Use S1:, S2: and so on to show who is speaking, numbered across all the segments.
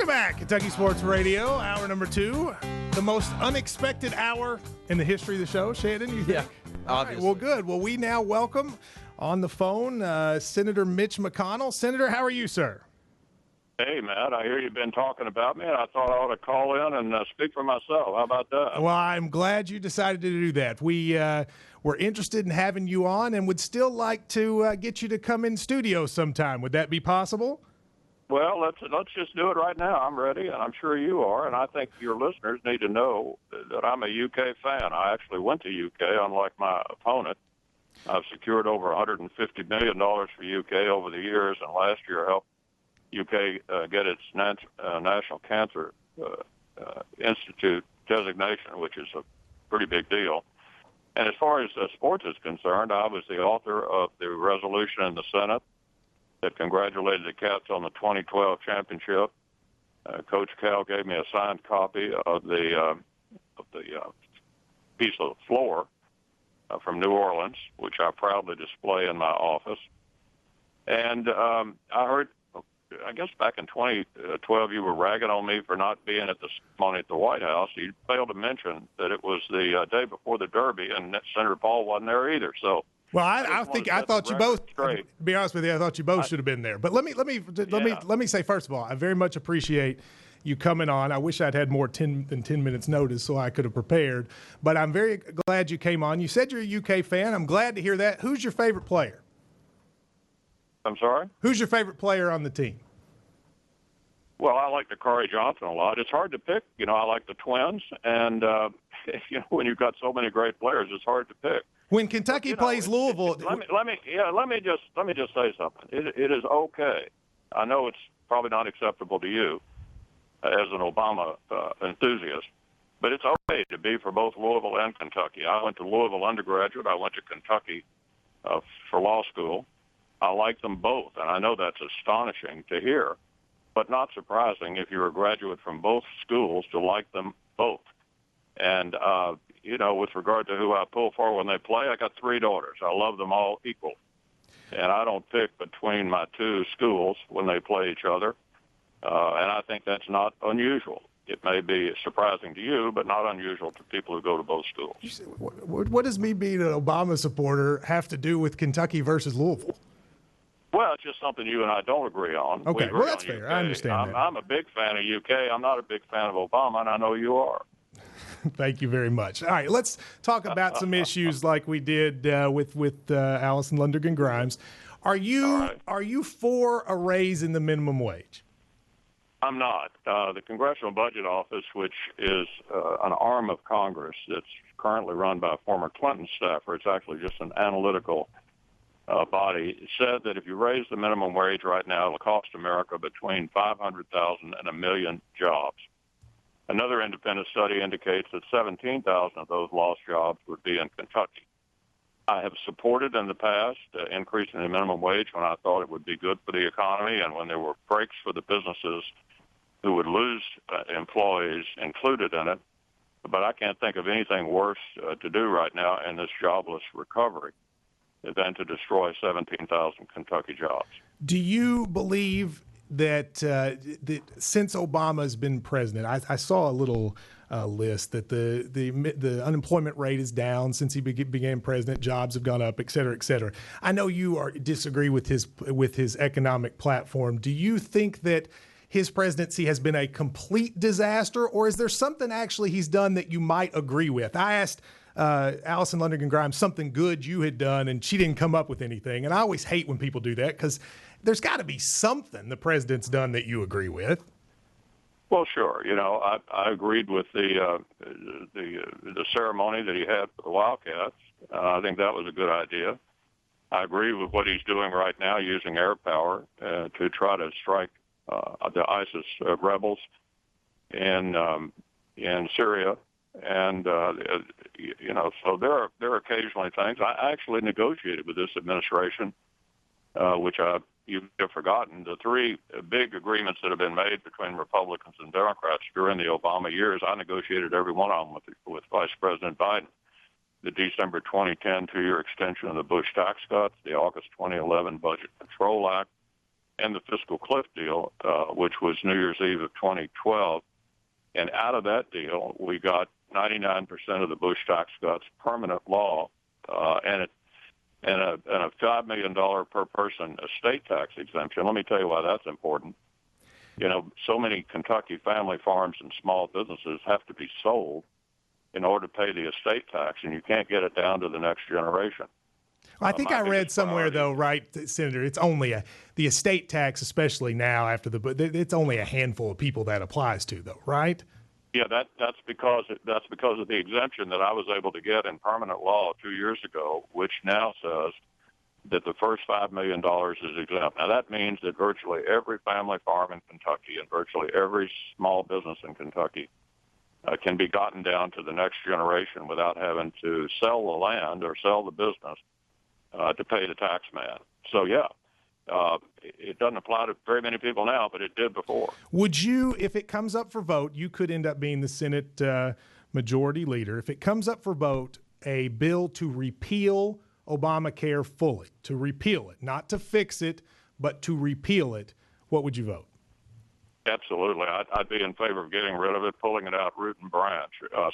S1: Welcome back, Kentucky Sports Radio, hour number 2. The most unexpected hour in the history of the show, Shannon, you think?
S2: Yeah,
S1: All right, well, good. Well, we now welcome on the phone Senator Mitch McConnell. Senator, how are you, sir?
S3: Hey, Matt, I hear you've been talking about me, and I thought I ought to call in and speak for myself. How about that?
S1: Well, I'm glad you decided to do that. We were interested in having you on and would still like to get you to come in studio sometime. Would that be possible?
S3: Well, let's just do it right now. I'm ready, and I'm sure you are, and I think your listeners need to know that I'm a UK fan. I actually went to UK, unlike my opponent. I've secured over $150 million for UK over the years, and last year helped UK get its National Cancer Institute designation, which is a pretty big deal. And as far as sports is concerned, I was the author of the resolution in the Senate that congratulated the Cats on the 2012 championship. Coach Cal gave me a signed copy of the piece of floor from New Orleans, which I proudly display in my office. And I heard, I guess back in 2012, you were ragging on me for not being at the ceremony at the White House. You failed to mention that it was the day before the Derby, and Senator Paul wasn't there either. So.
S1: Well, I thought you both. To be honest with you, I thought you both should have been there. But let me say first of all, I very much appreciate you coming on. I wish I'd had more than 10 minutes notice so I could have prepared. But I'm very glad you came on. You said you're a UK fan. I'm glad to hear that. Who's your favorite player?
S3: I'm sorry?
S1: Who's your favorite player on the team?
S3: Well, I like Dakari Johnson a lot. It's hard to pick. You know, I like the Twins, and when you've got so many great players, it's hard to pick.
S1: When Kentucky plays Louisville,
S3: let me just say something. It is okay. I know it's probably not acceptable to you as an Obama enthusiast, but it's okay to be for both Louisville and Kentucky. I went to Louisville undergraduate. I went to Kentucky for law school. I like them both, and I know that's astonishing to hear, but not surprising if you're a graduate from both schools to like them both. And with regard to who I pull for when they play, I got 3 daughters. I love them all equal. And I don't pick between my 2 schools when they play each other. And I think that's not unusual. It may be surprising to you, but not unusual to people who go to both schools.
S1: What does me being an Obama supporter have to do with Kentucky versus Louisville?
S3: Well, it's just something you and I don't agree on.
S1: Okay, well, that's fair.
S3: UK.
S1: I understand that.
S3: I'm a big fan of UK. I'm not a big fan of Obama, and I know you are.
S1: Thank you very much. All right, let's talk about some issues like we did with Allison Lundergan Grimes. Are you for a raise in the minimum wage?
S3: I'm not. The Congressional Budget Office, which is an arm of Congress that's currently run by a former Clinton staffer, it's actually just an analytical body, said that if you raise the minimum wage right now, it'll cost America between 500,000 and 1 million jobs. Another independent study indicates that 17,000 of those lost jobs would be in Kentucky. I have supported in the past increasing the minimum wage when I thought it would be good for the economy and when there were breaks for the businesses who would lose employees included in it. But I can't think of anything worse to do right now in this jobless recovery than to destroy 17,000 Kentucky jobs.
S1: Do you believe that since Obama's been president, I saw a little list that the unemployment rate is down since he began president, jobs have gone up, et cetera, et cetera. I know you disagree with his economic platform. Do you think that his presidency has been a complete disaster, or is there something actually he's done that you might agree with? I asked Allison Lundergan Grimes something good you had done, and she didn't come up with anything. And I always hate when people do that because there's got to be something the president's done that you agree with.
S3: Well, sure. You know, I agreed with the ceremony that he had for the Wildcats. I think that was a good idea. I agree with what he's doing right now, using air power to try to strike the ISIS rebels in Syria. And, so there are occasionally things. I actually negotiated with this administration, which you've forgotten. The 3 big agreements that have been made between Republicans and Democrats during the Obama years, I negotiated every one of them with Vice President Biden. The December 2010 2-year extension of the Bush tax cuts, the August 2011 Budget Control Act, and the fiscal cliff deal, which was New Year's Eve of 2012. And out of that deal, we got 99% of the Bush tax cuts permanent law, and a $5 million per person estate tax exemption. Let me tell you why that's important. You know, so many Kentucky family farms and small businesses have to be sold in order to pay the estate tax, and you can't get it down to the next generation.
S1: Well, I think I read somewhere, though, right, Senator, it's only the estate tax, especially now after it's only a handful of people that applies to, though, right?
S3: Yeah, that's because of the exemption that I was able to get in permanent law 2 years ago, which now says that the first $5 million is exempt. Now, that means that virtually every family farm in Kentucky and virtually every small business in Kentucky can be gotten down to the next generation without having to sell the land or sell the business to pay the tax man. So, yeah, it doesn't apply to very many people now, but it did before.
S1: Would you, if it comes up for vote, you could end up being the Senate majority leader. If it comes up for vote, a bill to repeal Obamacare fully, to repeal it, not to fix it, but to repeal it, what would you vote?
S3: Absolutely. I'd be in favor of getting rid of it, pulling it out root and branch.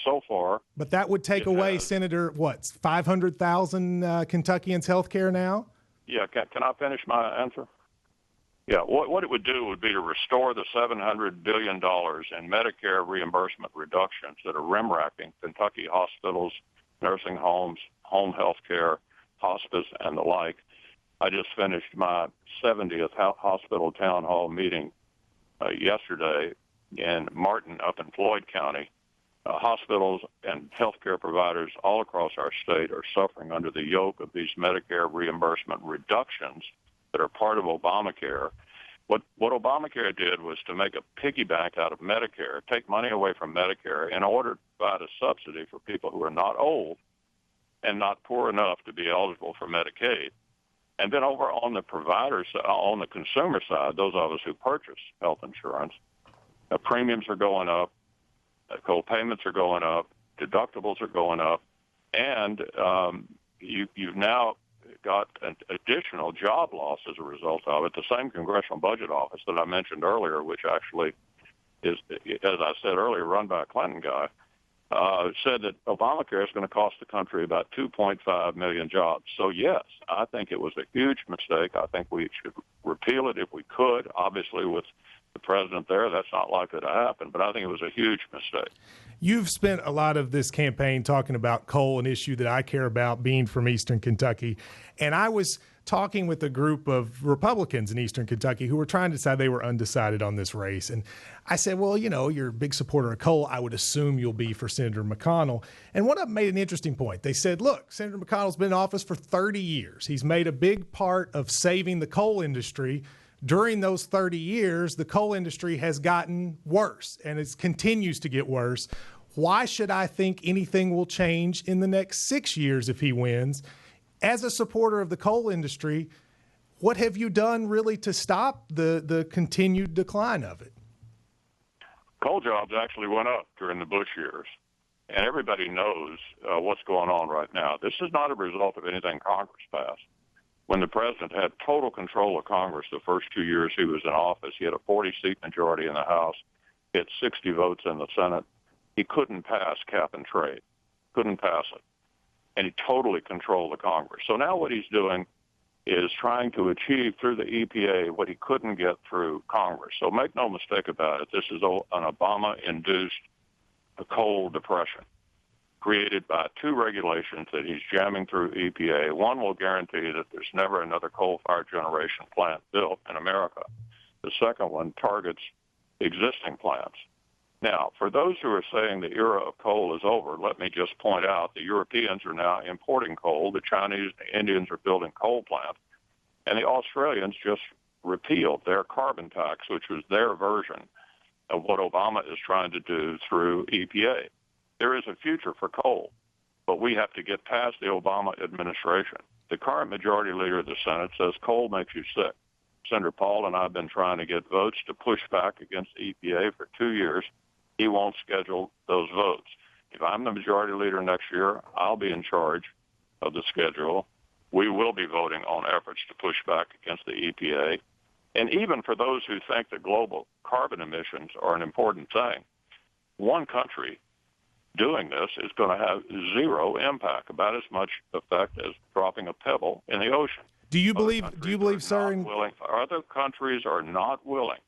S3: So far.
S1: But that would take away, Senator, 500,000 Kentuckians' health care now?
S3: Yeah. Can I finish my answer? Yeah. What it would do would be to restore the $700 billion in Medicare reimbursement reductions that are rim-wrapping Kentucky hospitals, nursing homes, home health care, hospice, and the like. I just finished my 70th hospital town hall meeting yesterday in Martin up in Floyd County. Hospitals and healthcare providers all across our state are suffering under the yoke of these Medicare reimbursement reductions that are part of Obamacare. What Obamacare did was to make a piggy bank out of Medicare, take money away from Medicare in order to provide a subsidy for people who are not old and not poor enough to be eligible for Medicaid. And then over on the providers, on the consumer side, those of us who purchase health insurance, premiums are going up, co-payments are going up, deductibles are going up, and you've now got an additional job loss as a result of it. The same Congressional Budget Office that I mentioned earlier, which actually is, as I said earlier, run by a Clinton guy, said that Obamacare is going to cost the country about 2.5 million jobs. So, yes, I think it was a huge mistake. I think we should repeal it if we could. Obviously, with the president there, that's not likely to happen. But I think it was a huge mistake.
S1: You've spent a lot of this campaign talking about coal, an issue that I care about, being from Eastern Kentucky. And I was talking with a group of Republicans in Eastern Kentucky who were trying to decide. They were undecided on this race. And I said, well, you know, you're a big supporter of coal. I would assume you'll be for Senator McConnell. And one of them made an interesting point. They said, look, Senator McConnell's been in office for 30 years. He's made a big part of saving the coal industry. During those 30 years, the coal industry has gotten worse, and it continues to get worse. Why should I think anything will change in the next 6 years if he wins? As a supporter of the coal industry, what have you done really to stop the continued decline of it?
S3: Coal jobs actually went up during the Bush years, and everybody knows what's going on right now. This is not a result of anything Congress passed. When the president had total control of Congress the first 2 years he was in office, he had a 40-seat majority in the House, he had 60 votes in the Senate. He couldn't pass cap and trade, couldn't pass it. And he totally controlled the Congress. So now what he's doing is trying to achieve through the EPA what he couldn't get through Congress. So make no mistake about it, this is an Obama-induced coal depression created by two regulations that he's jamming through EPA. One will guarantee that there's never another coal-fired generation plant built in America. The second one targets existing plants. Now, for those who are saying the era of coal is over, let me just point out the Europeans are now importing coal. The Chinese and the Indians are building coal plants. And the Australians just repealed their carbon tax, which was their version of what Obama is trying to do through EPA. There is a future for coal, but we have to get past the Obama administration. The current majority leader of the Senate says coal makes you sick. Senator Paul and I have been trying to get votes to push back against EPA for 2 years. He won't schedule those votes. If I'm the majority leader next year, I'll be in charge of the schedule. We will be voting on efforts to push back against the EPA. And even for those who think that global carbon emissions are an important thing, one country doing this is going to have zero impact, about as much effect as dropping a pebble in the ocean.
S1: Do you believe, sir?
S3: Other countries are not willing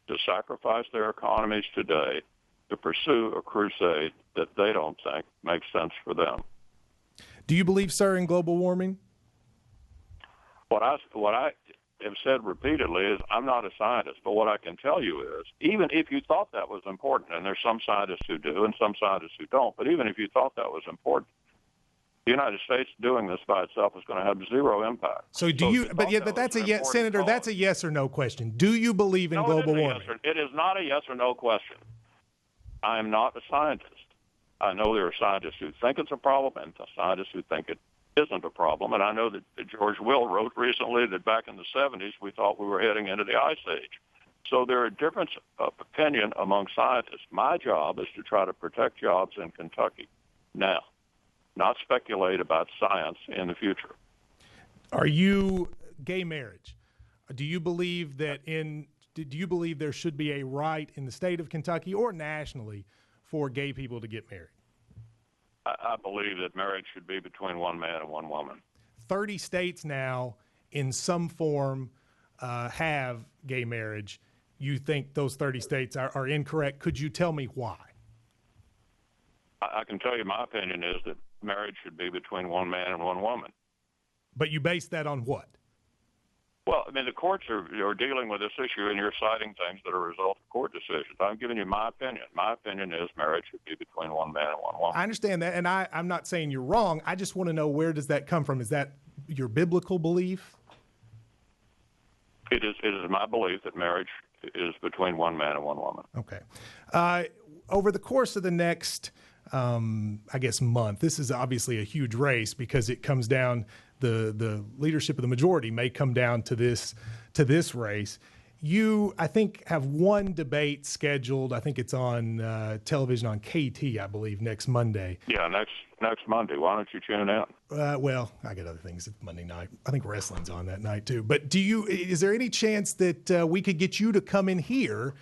S3: to sacrifice their economies today to pursue a crusade that they don't think makes sense for them.
S1: Do you believe, sir, in global warming?
S3: What I have said repeatedly is I'm not a scientist, but what I can tell you is even if you thought that was important, and there's some scientists who do and some scientists who don't, but even if you thought that was important, the United States doing this by itself is going to have zero impact.
S1: So do you? But that's a yes, Senator. That's a yes or no question. Do you believe in global warming?
S3: It is not a yes or no question. I am not a scientist. I know there are scientists who think it's a problem and scientists who think it isn't a problem. And I know that George Will wrote recently that back in the 70s we thought we were heading into the ice age. So there are differences of opinion among scientists. My job is to try to protect jobs in Kentucky now, not speculate about science in the future.
S1: Are you gay marriage? Do you believe that do you believe there should be a right in the state of Kentucky or nationally for gay people to get married?
S3: I believe that marriage should be between one man and one woman.
S1: 30 states now in some form have gay marriage. You think those 30 states are incorrect? Could you tell me why?
S3: I can tell you my opinion is that marriage should be between one man and one woman.
S1: But you base that on what?
S3: Well, I mean, the courts are dealing with this issue, and you're citing things that are a result of court decisions. I'm giving you my opinion. My opinion is marriage should be between one man and one woman.
S1: I understand that, and I'm not saying you're wrong. I just want to know, where does that come from? Is that your biblical belief?
S3: It is my belief that marriage is between one man and one woman.
S1: Okay. Over the course of the next, I guess, month, this is obviously a huge race because it comes down, the leadership of the majority may come down to this race. You, I think, have one debate scheduled. I think it's on television on KT, I believe, next Monday.
S3: Yeah, next Monday. Why don't you tune in?
S1: Well, I got other things Monday night. I think wrestling's on that night too. But is there any chance that we could get you to come in here?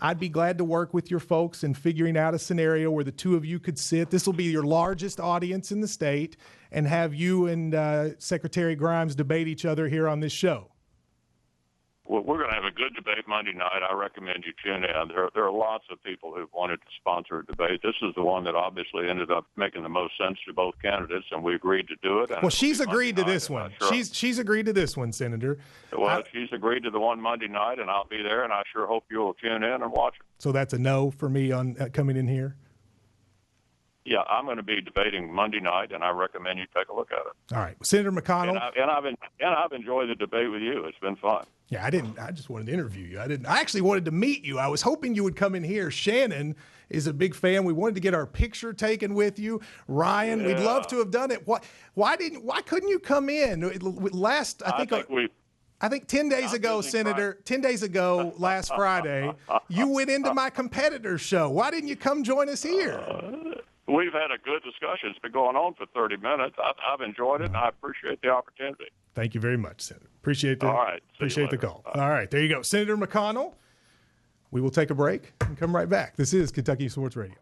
S1: I'd be glad to work with your folks in figuring out a scenario where the two of you could sit. This will be your largest audience in the state, and have you and Secretary Grimes debate each other here on this show.
S3: Well, we're going to have a good debate Monday night. I recommend you tune in. There are lots of people who've wanted to sponsor a debate. This is the one that obviously ended up making the most sense to both candidates, and we agreed to do it.
S1: Well, she's agreed to this one. Sure. She's agreed to this one, Senator.
S3: Well, she's agreed to the one Monday night, and I'll be there, and I sure hope you'll tune in and watch it.
S1: So that's a no for me on coming in here?
S3: Yeah, I'm going to be debating Monday night, and I recommend you take a look at it.
S1: All right, Senator McConnell.
S3: And I've enjoyed the debate with you. It's been fun.
S1: Yeah, I just wanted to interview you. I actually wanted to meet you. I was hoping you would come in here. Shannon is a big fan. We wanted to get our picture taken with you. Ryan, we'd love to have done it. Why couldn't you come in? I think 10 days ago, Senator, 10 days ago, last Friday, you went into my competitor's show. Why didn't you come join us here?
S3: We've had a good discussion. It's been going on for 30 minutes. I've enjoyed it, and I appreciate the opportunity.
S1: Thank you very much, Senator. Appreciate the call.
S3: Bye.
S1: All right, there you go. Senator McConnell, we will take a break and come right back. This is Kentucky Sports Radio.